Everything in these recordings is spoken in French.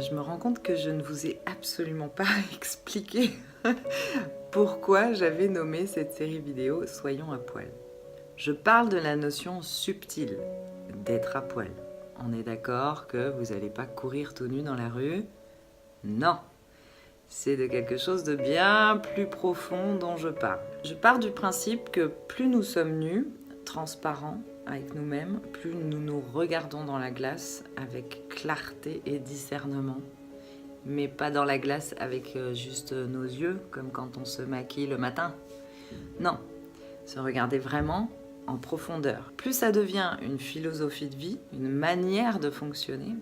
je me rends compte que je ne vous ai absolument pas expliqué pourquoi j'avais nommé cette série vidéo « Soyons à poil ». Je parle de la notion subtile d'être à poil. On est d'accord que vous n'allez pas courir tout nu dans la rue? Non, c'est de quelque chose de bien plus profond dont je parle. Je pars du principe que plus nous sommes nus, transparents avec nous-mêmes, plus nous nous regardons dans la glace avec clarté et discernement. Mais pas dans la glace avec juste nos yeux, comme quand on se maquille le matin. Non, se regarder vraiment en profondeur. Plus ça devient une philosophie de vie, une manière de fonctionner,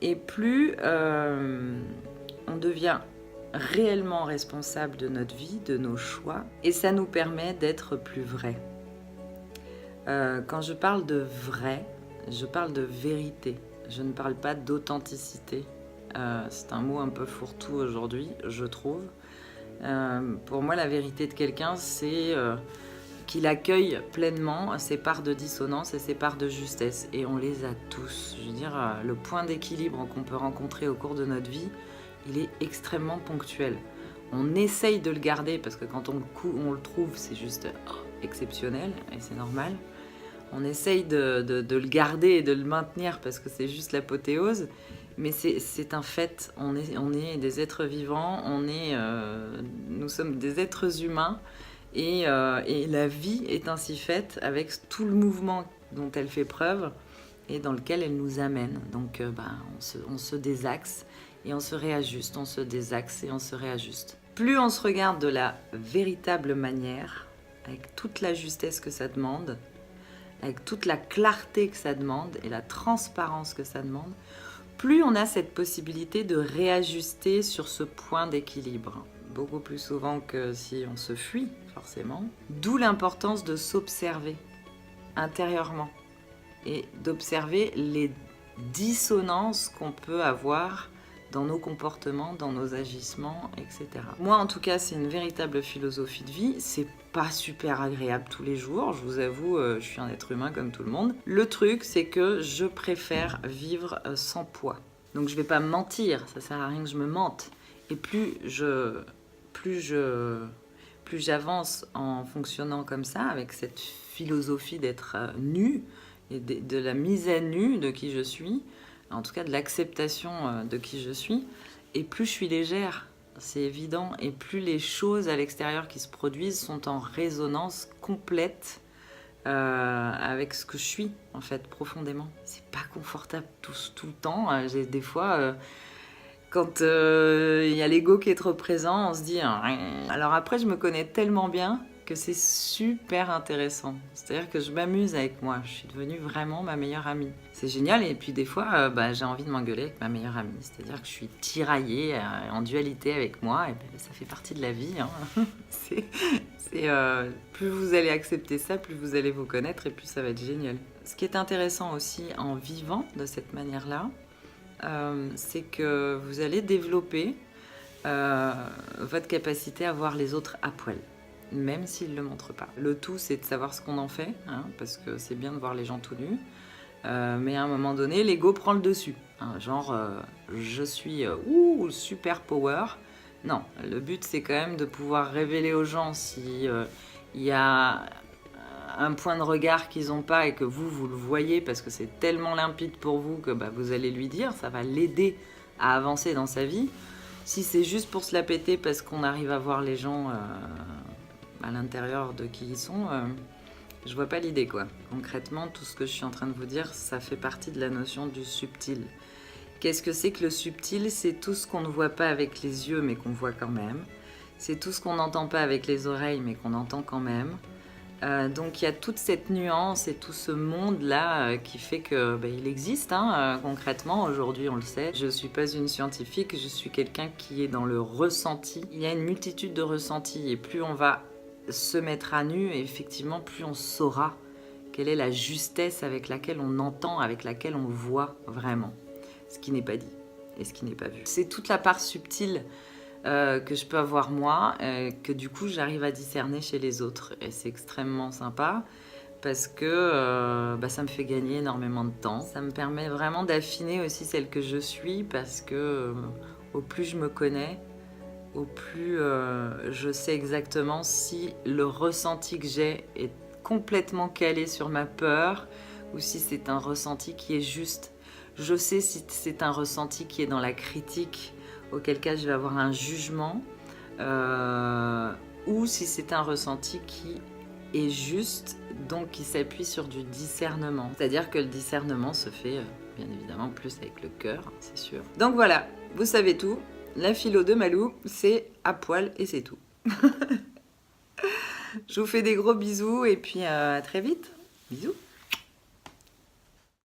et plus on devient réellement responsable de notre vie, de nos choix, et ça nous permet d'être plus vrais. Quand je parle de vrai, je parle de vérité. Je ne parle pas d'authenticité. C'est un mot un peu fourre-tout aujourd'hui, je trouve. Pour moi, la vérité de quelqu'un, c'est qu'il accueille pleinement ses parts de dissonance et ses parts de justesse. Et on les a tous. Je veux dire, le point d'équilibre qu'on peut rencontrer au cours de notre vie, il est extrêmement ponctuel. On essaye de le garder parce que quand on le trouve, c'est juste exceptionnel et c'est normal. On essaye de le garder et de le maintenir parce que c'est juste l'apothéose. Mais c'est un fait, on est des êtres vivants, nous sommes des êtres humains et la vie est ainsi faite avec tout le mouvement dont elle fait preuve et dans lequel elle nous amène. Donc on se désaxe et on se réajuste, on se désaxe et on se réajuste. Plus on se regarde de la véritable manière, avec toute la justesse que ça demande, avec toute la clarté que ça demande et la transparence que ça demande, plus on a cette possibilité de réajuster sur ce point d'équilibre. Beaucoup plus souvent que si on se fuit, forcément. D'où l'importance de s'observer intérieurement et d'observer les dissonances qu'on peut avoir dans nos comportements, dans nos agissements, etc. Moi, en tout cas, c'est une véritable philosophie de vie. C'est pas super agréable tous les jours, je vous avoue, je suis un être humain comme tout le monde. Le truc, c'est que je préfère vivre sans poids. Donc je vais pas me mentir, ça sert à rien que je me mente. Et plus j'avance en fonctionnant comme ça, avec cette philosophie d'être nu, et de la mise à nu de qui je suis, en tout cas de l'acceptation de qui je suis, et plus je suis légère, c'est évident, et plus les choses à l'extérieur qui se produisent sont en résonance complète avec ce que je suis, en fait, profondément. C'est pas confortable tout le temps. J'ai des fois, quand il y a l'ego qui est trop présent, on se dit... Alors après, je me connais tellement bien que c'est super intéressant. C'est-à-dire que je m'amuse avec moi. Je suis devenue vraiment ma meilleure amie. C'est génial. Et puis des fois, j'ai envie de m'engueuler avec ma meilleure amie. C'est-à-dire que je suis tiraillée en dualité avec moi. Et ça fait partie de la vie. Hein. Plus vous allez accepter ça, plus vous allez vous connaître et plus ça va être génial. Ce qui est intéressant aussi en vivant de cette manière-là, c'est que vous allez développer votre capacité à voir les autres à poil, même s'ils ne le montrent pas. Le tout, c'est de savoir ce qu'on en fait, hein, parce que c'est bien de voir les gens tout nus, mais à un moment donné, l'ego prend le dessus. Hein, genre, je suis super power. Non, le but, c'est quand même de pouvoir révéler aux gens si y a un point de regard qu'ils n'ont pas et que vous le voyez parce que c'est tellement limpide pour vous que vous allez lui dire, ça va l'aider à avancer dans sa vie. Si c'est juste pour se la péter parce qu'on arrive à voir les gens à l'intérieur de qui ils sont, je vois pas l'idée, quoi. Concrètement, tout ce que je suis en train de vous dire, ça fait partie de la notion du subtil. Qu'est-ce que c'est que le subtil? C'est tout ce qu'on ne voit pas avec les yeux mais qu'on voit quand même. C'est tout ce qu'on n'entend pas avec les oreilles mais qu'on entend quand même. Donc il y a toute cette nuance et tout ce monde-là qui fait qu'il existe, hein, concrètement. Aujourd'hui, on le sait. Je ne suis pas une scientifique, je suis quelqu'un qui est dans le ressenti. Il y a une multitude de ressentis et plus on va se mettre à nu, et effectivement, plus on saura quelle est la justesse avec laquelle on entend, avec laquelle on voit vraiment ce qui n'est pas dit et ce qui n'est pas vu. C'est toute la part subtile que je peux avoir moi, que du coup j'arrive à discerner chez les autres et c'est extrêmement sympa parce que ça me fait gagner énormément de temps. Ça me permet vraiment d'affiner aussi celle que je suis, parce que au plus je me connais, au plus je sais exactement si le ressenti que j'ai est complètement calé sur ma peur ou si c'est un ressenti qui est juste. Je sais si c'est un ressenti qui est dans la critique, auquel cas je vais avoir un jugement, ou si c'est un ressenti qui est juste, donc qui s'appuie sur du discernement. C'est-à-dire que le discernement se fait bien évidemment plus avec le cœur, c'est sûr. Donc voilà, vous savez tout. La philo de Malou, c'est à poil et c'est tout. Je vous fais des gros bisous et puis à très vite. Bisous.